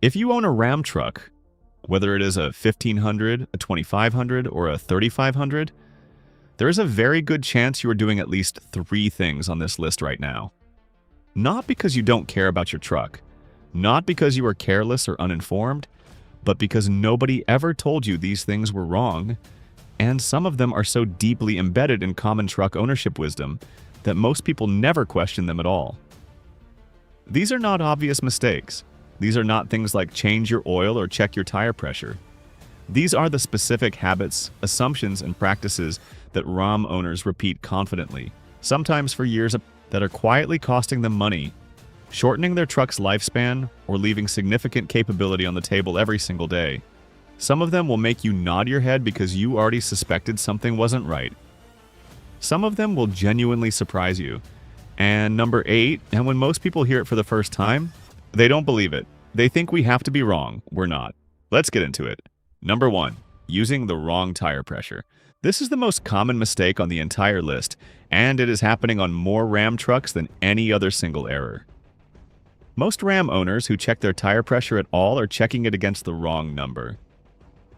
If you own a Ram truck, whether it is a 1500, a 2500, or a 3500, there is a very good chance you are doing at least 3 things on this list right now. Not because you don't care about your truck, not because you are careless or uninformed, but because nobody ever told you these things were wrong, and some of them are so deeply embedded in common truck ownership wisdom that most people never question them at all. These are not obvious mistakes. These are not things like change your oil or check your tire pressure. These are the specific habits, assumptions, and practices that Ram owners repeat confidently, sometimes for years, that are quietly costing them money, shortening their truck's lifespan, or leaving significant capability on the table every single day. Some of them will make you nod your head because you already suspected something wasn't right. Some of them will genuinely surprise you. And number 8, and when most people hear it for the first time, they don't believe it. They think we have to be wrong. We're not. Let's get into it. Number 1, using the wrong tire pressure. This is the most common mistake on the entire list, and it is happening on more Ram trucks than any other single error. Most Ram owners who check their tire pressure at all are checking it against the wrong number.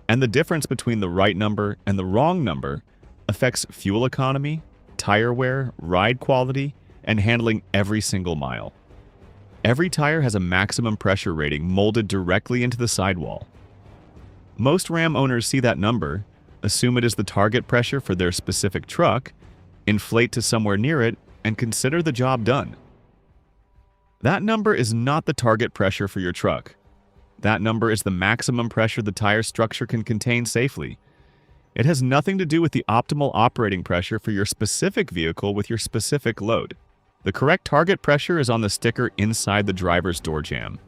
And the difference between the right number and the wrong number affects fuel economy, tire wear, ride quality, and handling every single mile. Every tire has a maximum pressure rating molded directly into the sidewall. Most Ram owners see that number, assume it is the target pressure for their specific truck, inflate to somewhere near it, and consider the job done. That number is not the target pressure for your truck. That number is the maximum pressure the tire structure can contain safely. It has nothing to do with the optimal operating pressure for your specific vehicle with your specific load. The correct target pressure is on the sticker inside the driver's door jamb.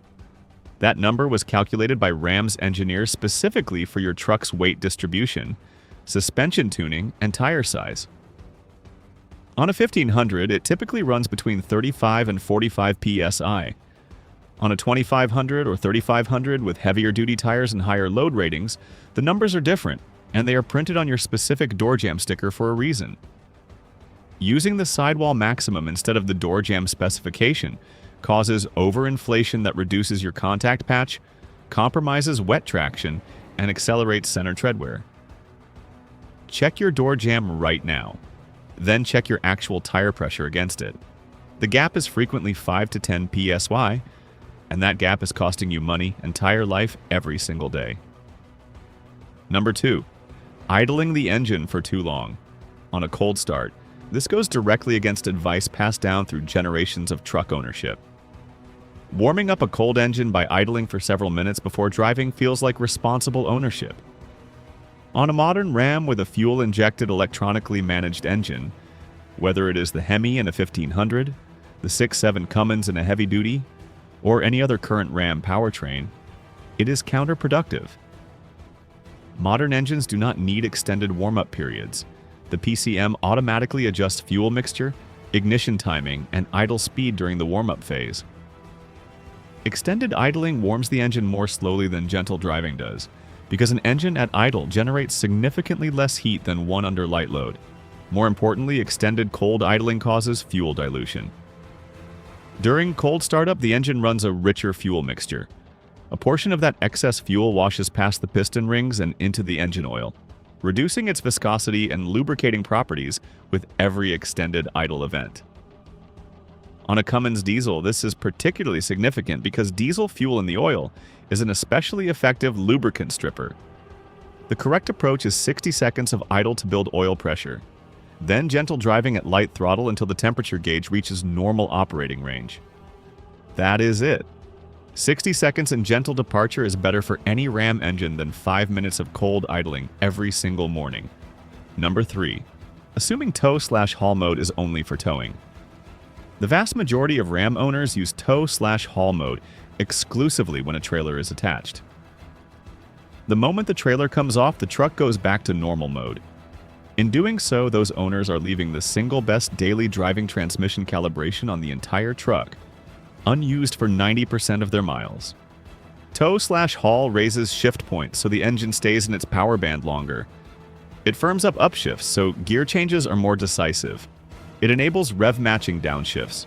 That number was calculated by Ram's engineers specifically for your truck's weight distribution, suspension tuning, and tire size. On a 1500, it typically runs between 35 and 45 psi. On a 2500 or 3500 with heavier duty tires and higher load ratings, the numbers are different, and they are printed on your specific door jamb sticker for a reason. Using the sidewall maximum instead of the door jamb specification causes overinflation that reduces your contact patch, compromises wet traction, and accelerates center tread wear. Check your door jamb right now. Then check your actual tire pressure against it. The gap is frequently 5 to 10 psi, and that gap is costing you money and tire life every single day. Number 2, idling the engine for too long. On a cold start, this goes directly against advice passed down through generations of truck ownership. Warming up a cold engine by idling for several minutes before driving feels like responsible ownership. On a modern Ram with a fuel-injected electronically managed engine, whether it is the HEMI in a 1500, the 6.7 Cummins in a heavy-duty, or any other current Ram powertrain, it is counterproductive. Modern engines do not need extended warm-up periods. The PCM automatically adjusts fuel mixture, ignition timing, and idle speed during the warm-up phase. Extended idling warms the engine more slowly than gentle driving does, because an engine at idle generates significantly less heat than one under light load. More importantly, extended cold idling causes fuel dilution. During cold startup, the engine runs a richer fuel mixture. A portion of that excess fuel washes past the piston rings and into the engine oil, reducing its viscosity and lubricating properties with every extended idle event. On a Cummins diesel, this is particularly significant because diesel fuel in the oil is an especially effective lubricant stripper. The correct approach is 60 seconds of idle to build oil pressure, then gentle driving at light throttle until the temperature gauge reaches normal operating range. That is it. 60 seconds in gentle departure is better for any Ram engine than 5 minutes of cold idling every single morning. Number 3, assuming tow/haul mode is only for towing. The vast majority of Ram owners use tow/haul mode exclusively when a trailer is attached. The moment the trailer comes off, the truck goes back to normal mode. In doing so, those owners are leaving the single best daily driving transmission calibration on the entire truck, unused for 90% of their miles. Tow/haul raises shift points so the engine stays in its power band longer. It firms up upshifts so gear changes are more decisive. It enables rev matching downshifts.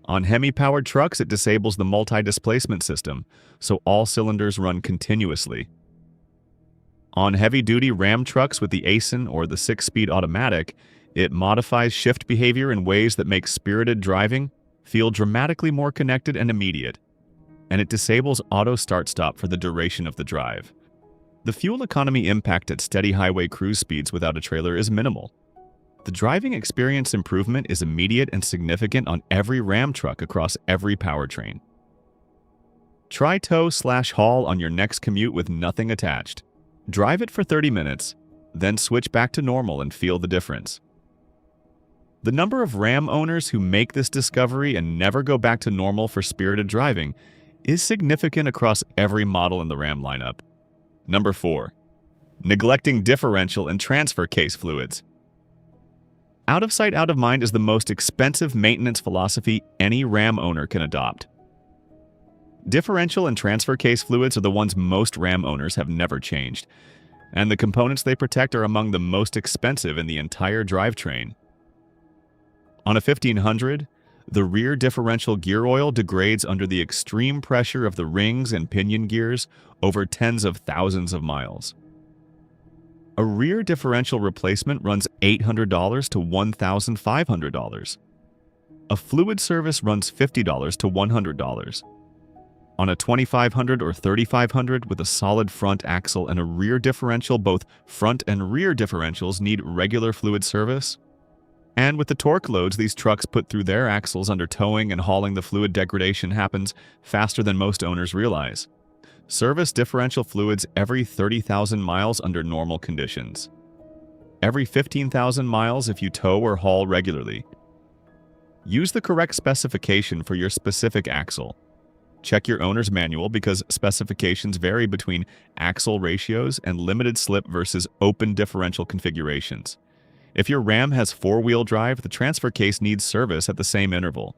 On HEMI-powered trucks, it disables the multi-displacement system, so all cylinders run continuously. On heavy-duty Ram trucks with the ASIN or the 6-speed automatic, it modifies shift behavior in ways that make spirited driving feel dramatically more connected and immediate, and it disables auto start-stop for the duration of the drive. The fuel economy impact at steady highway cruise speeds without a trailer is minimal. The driving experience improvement is immediate and significant on every Ram truck across every powertrain. Try tow/haul on your next commute with nothing attached. Drive it for 30 minutes, then switch back to normal and feel the difference. The number of Ram owners who make this discovery and never go back to normal for spirited driving is significant across every model in the Ram lineup. Number 4. Neglecting differential and transfer case fluids. Out of sight, out of mind is the most expensive maintenance philosophy any Ram owner can adopt. Differential and transfer case fluids are the ones most Ram owners have never changed, and the components they protect are among the most expensive in the entire drivetrain. On a 1500, the rear differential gear oil degrades under the extreme pressure of the rings and pinion gears over tens of thousands of miles. A rear differential replacement runs $800 to $1,500. A fluid service runs $50 to $100. On a 2500 or 3500 with a solid front axle and a rear differential, both front and rear differentials need regular fluid service. And with the torque loads these trucks put through their axles under towing and hauling, the fluid degradation happens faster than most owners realize. Service differential fluids every 30,000 miles under normal conditions. Every 15,000 miles if you tow or haul regularly. Use the correct specification for your specific axle. Check your owner's manual because specifications vary between axle ratios and limited slip versus open differential configurations. If your Ram has 4-wheel drive, the transfer case needs service at the same interval.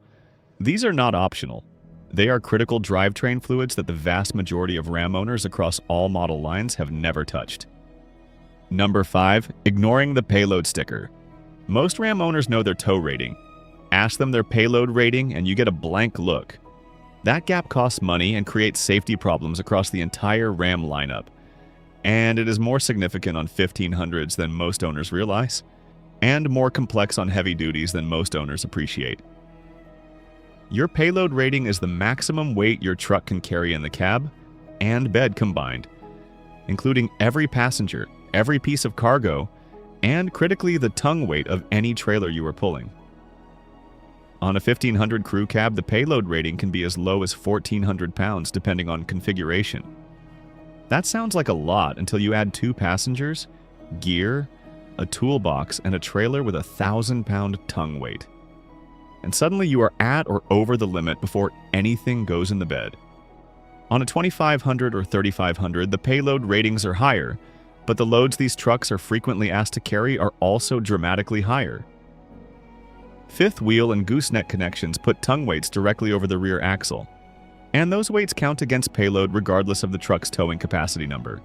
These are not optional. They are critical drivetrain fluids that the vast majority of Ram owners across all model lines have never touched. Number 5. Ignoring the payload sticker. Most Ram owners know their tow rating. Ask them their payload rating and you get a blank look. That gap costs money and creates safety problems across the entire Ram lineup. And it is more significant on 1500s than most owners realize, and more complex on heavy duties than most owners appreciate. Your payload rating is the maximum weight your truck can carry in the cab and bed combined, including every passenger, every piece of cargo, and critically the tongue weight of any trailer you are pulling. On a 1500 crew cab, the payload rating can be as low as 1,400 pounds depending on configuration. That sounds like a lot until you add 2 passengers, gear, a toolbox, and a trailer with a 1,000-pound tongue weight. And suddenly you are at or over the limit before anything goes in the bed. On a 2500 or 3500, the payload ratings are higher, but the loads these trucks are frequently asked to carry are also dramatically higher. Fifth wheel and gooseneck connections put tongue weights directly over the rear axle, and those weights count against payload regardless of the truck's towing capacity number.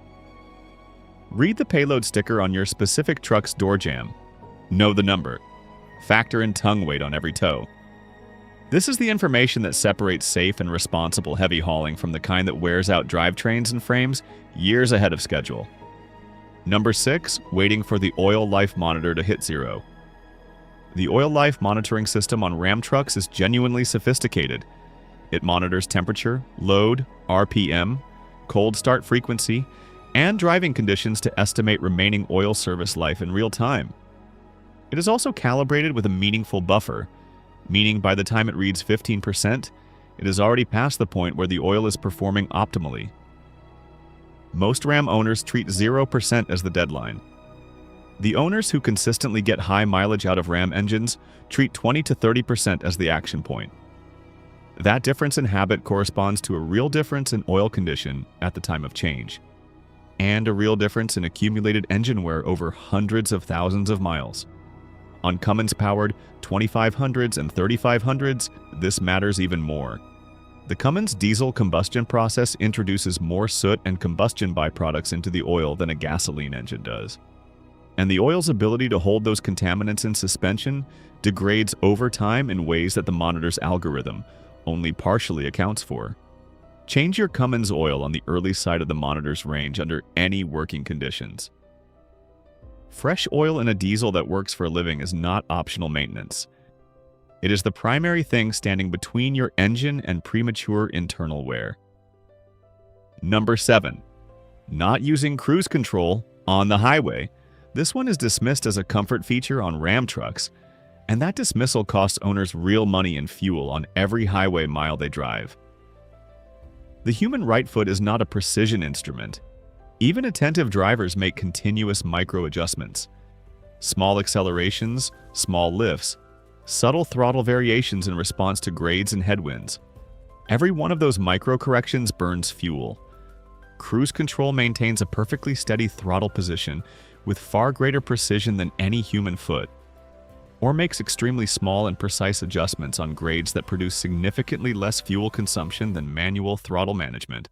Read the payload sticker on your specific truck's door jamb. Know the number. Factor in tongue weight on every tow. This is the information that separates safe and responsible heavy hauling from the kind that wears out drivetrains and frames years ahead of schedule. Number 6. Waiting for the oil life monitor to hit 0. The oil life monitoring system on Ram trucks is genuinely sophisticated. It monitors temperature, load, RPM, cold start frequency, and driving conditions to estimate remaining oil service life in real time. It is also calibrated with a meaningful buffer, meaning by the time it reads 15%, it is already past the point where the oil is performing optimally. Most Ram owners treat 0% as the deadline. The owners who consistently get high mileage out of Ram engines treat 20 to 30% as the action point. That difference in habit corresponds to a real difference in oil condition at the time of change, and a real difference in accumulated engine wear over hundreds of thousands of miles. On Cummins-powered 2500s and 3500s, this matters even more. The Cummins diesel combustion process introduces more soot and combustion byproducts into the oil than a gasoline engine does. and the oil's ability to hold those contaminants in suspension degrades over time in ways that the monitor's algorithm only partially accounts for. Change your Cummins oil on the early side of the monitor's range under any working conditions. Fresh oil in a diesel that works for a living is not optional maintenance. It is the primary thing standing between your engine and premature internal wear. Number 7. Not using cruise control on the highway. This one is dismissed as a comfort feature on Ram trucks, and that dismissal costs owners real money in fuel on every highway mile they drive. The human right foot is not a precision instrument. Even attentive drivers make continuous micro-adjustments. Small accelerations, small lifts, subtle throttle variations in response to grades and headwinds. Every one of those micro-corrections burns fuel. Cruise control maintains a perfectly steady throttle position with far greater precision than any human foot, or makes extremely small and precise adjustments on grades that produce significantly less fuel consumption than manual throttle management.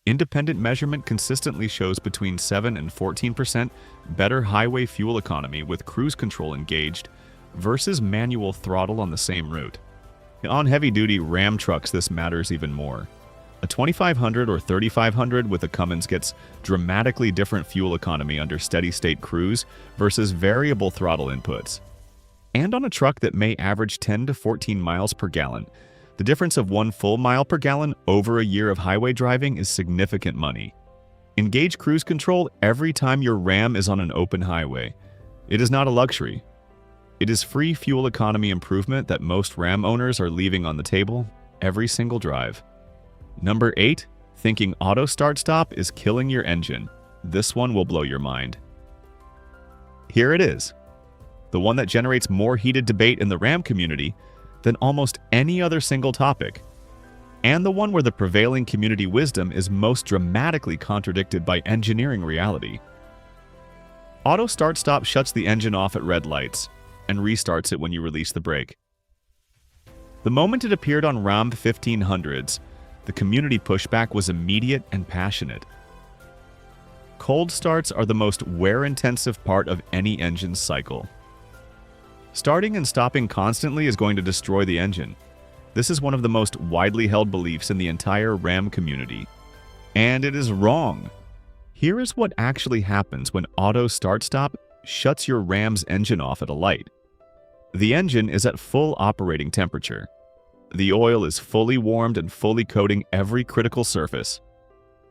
Independent measurement consistently shows between 7 and 14% better highway fuel economy with cruise control engaged versus manual throttle on the same route. On heavy-duty Ram trucks, this matters even more. A 2500 or 3500 with a Cummins gets dramatically different fuel economy under steady-state cruise versus variable throttle inputs. And on a truck that may average 10 to 14 miles per gallon, the difference of 1 full mile per gallon over a year of highway driving is significant money. Engage cruise control every time your Ram is on an open highway. It is not a luxury. It is free fuel economy improvement that most Ram owners are leaving on the table every single drive. Number 8. Thinking auto start-stop is killing your engine. This one will blow your mind. Here it is. The one that generates more heated debate in the Ram community than almost any other single topic, and the one where the prevailing community wisdom is most dramatically contradicted by engineering reality. Auto start-stop shuts the engine off at red lights and restarts it when you release the brake. The moment it appeared on Ram 1500s, the community pushback was immediate and passionate. Cold starts are the most wear-intensive part of any engine's cycle. Starting and stopping constantly is going to destroy the engine. This is one of the most widely held beliefs in the entire Ram community. And it is wrong. Here is what actually happens when auto start-stop shuts your Ram's engine off at a light. The engine is at full operating temperature. The oil is fully warmed and fully coating every critical surface.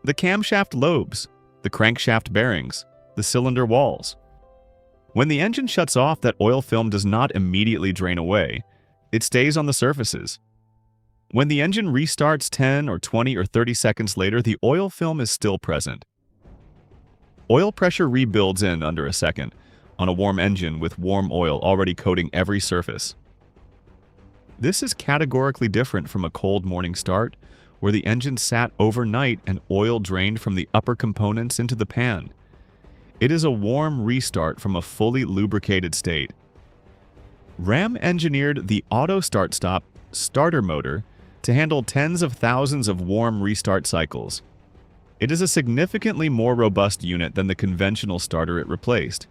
The camshaft lobes, the crankshaft bearings, the cylinder walls. When the engine shuts off, that oil film does not immediately drain away. It stays on the surfaces. When the engine restarts 10 or 20 or 30 seconds later, the oil film is still present. Oil pressure rebuilds in under a second on a warm engine with warm oil already coating every surface. This is categorically different from a cold morning start, where the engine sat overnight and oil drained from the upper components into the pan. It is a warm restart from a fully lubricated state. Ram engineered the auto start-stop starter motor to handle tens of thousands of warm restart cycles. It is a significantly more robust unit than the conventional starter it replaced.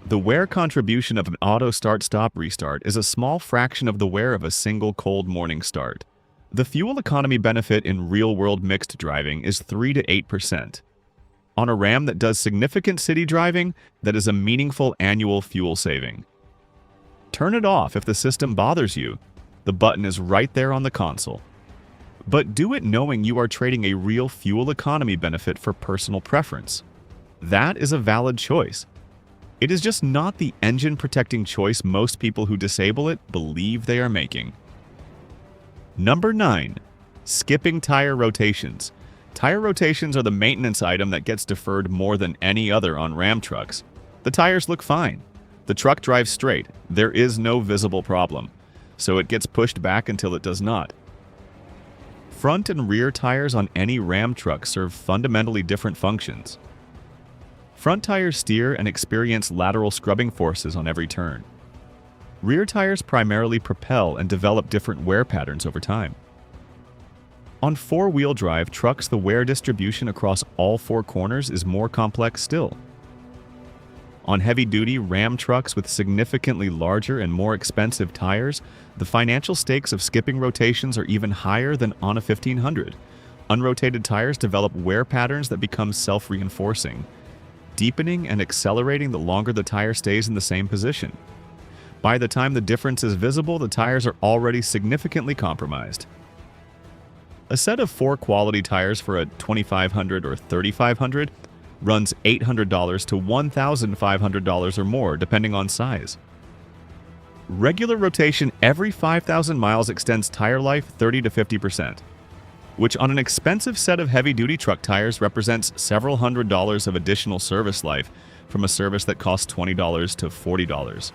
The wear contribution of an auto start-stop restart is a small fraction of the wear of a single cold morning start. The fuel economy benefit in real-world mixed driving is 3 to 8%. On a Ram that does significant city driving, that is a meaningful annual fuel saving. Turn it off if the system bothers you. The button is right there on the console. But do it knowing you are trading a real fuel economy benefit for personal preference. That is a valid choice. It is just not the engine-protecting choice most people who disable it believe they are making. Number 9. Skipping tire rotations. Tire rotations are the maintenance item that gets deferred more than any other on Ram trucks. The tires look fine. The truck drives straight. There is no visible problem. So it gets pushed back until it does not. Front and rear tires on any Ram truck serve fundamentally different functions. Front tires steer and experience lateral scrubbing forces on every turn. Rear tires primarily propel and develop different wear patterns over time. On four-wheel drive trucks, the wear distribution across all four corners is more complex still. On heavy-duty Ram trucks with significantly larger and more expensive tires, the financial stakes of skipping rotations are even higher than on a 1500. Unrotated tires develop wear patterns that become self-reinforcing, deepening and accelerating the longer the tire stays in the same position. By the time the difference is visible, the tires are already significantly compromised. A set of 4 quality tires for a 2500 or 3500 runs $800 to $1,500 or more, depending on size. Regular rotation every 5,000 miles extends tire life 30 to 50%, which on an expensive set of heavy-duty truck tires represents several $100s of additional service life from a service that costs $20 to $40.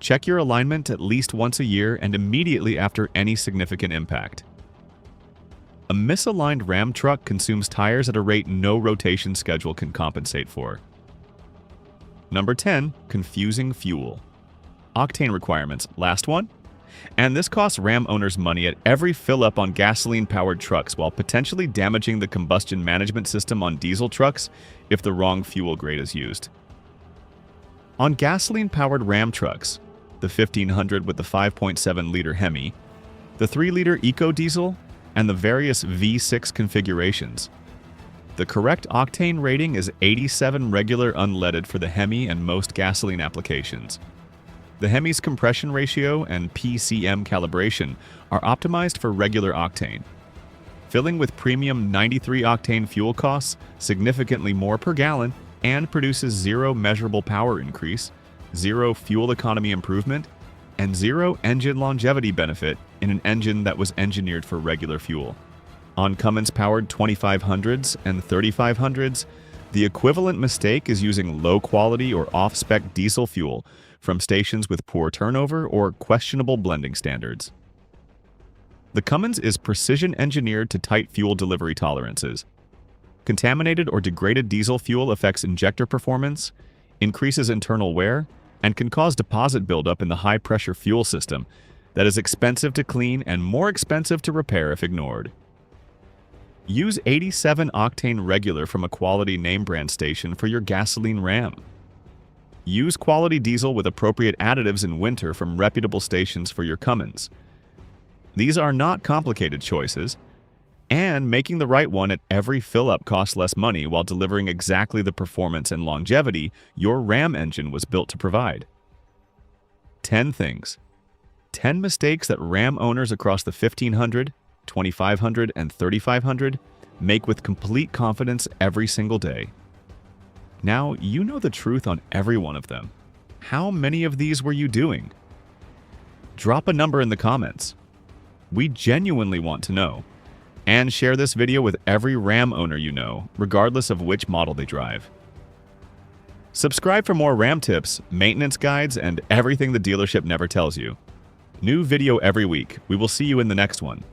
Check your alignment at least once a year and immediately after any significant impact. A misaligned Ram truck consumes tires at a rate no rotation schedule can compensate for. Number 10. Confusing fuel. Octane requirements. Last one? And this costs Ram owners money at every fill-up on gasoline-powered trucks while potentially damaging the combustion management system on diesel trucks if the wrong fuel grade is used. On gasoline-powered Ram trucks, the 1500 with the 5.7-liter HEMI, the 3-liter EcoDiesel, and the various V6 configurations, the correct octane rating is 87 regular unleaded for the HEMI and most gasoline applications. The HEMI's compression ratio and PCM calibration are optimized for regular octane. Filling with premium 93-octane fuel costs significantly more per gallon and produces 0 measurable power increase, 0 fuel economy improvement, and 0 engine longevity benefit in an engine that was engineered for regular fuel. On Cummins-powered 2500s and 3500s, the equivalent mistake is using low-quality or off-spec diesel fuel from stations with poor turnover or questionable blending standards. The Cummins is precision-engineered to tight fuel delivery tolerances. Contaminated or degraded diesel fuel affects injector performance, increases internal wear, and can cause deposit buildup in the high-pressure fuel system that is expensive to clean and more expensive to repair if ignored. Use 87-octane regular from a quality name brand station for your gasoline Ram. Use quality diesel with appropriate additives in winter from reputable stations for your Cummins. These are not complicated choices, and making the right one at every fill-up costs less money while delivering exactly the performance and longevity your Ram engine was built to provide. 10 things. 10 mistakes that Ram owners across the 1500, 2500, and 3500 make with complete confidence every single day. Now, you know the truth on every one of them. How many of these were you doing? Drop a number in the comments. We genuinely want to know. And share this video with every Ram owner you know, regardless of which model they drive. Subscribe for more Ram tips, maintenance guides, and everything the dealership never tells you. New video every week. We will see you in the next one.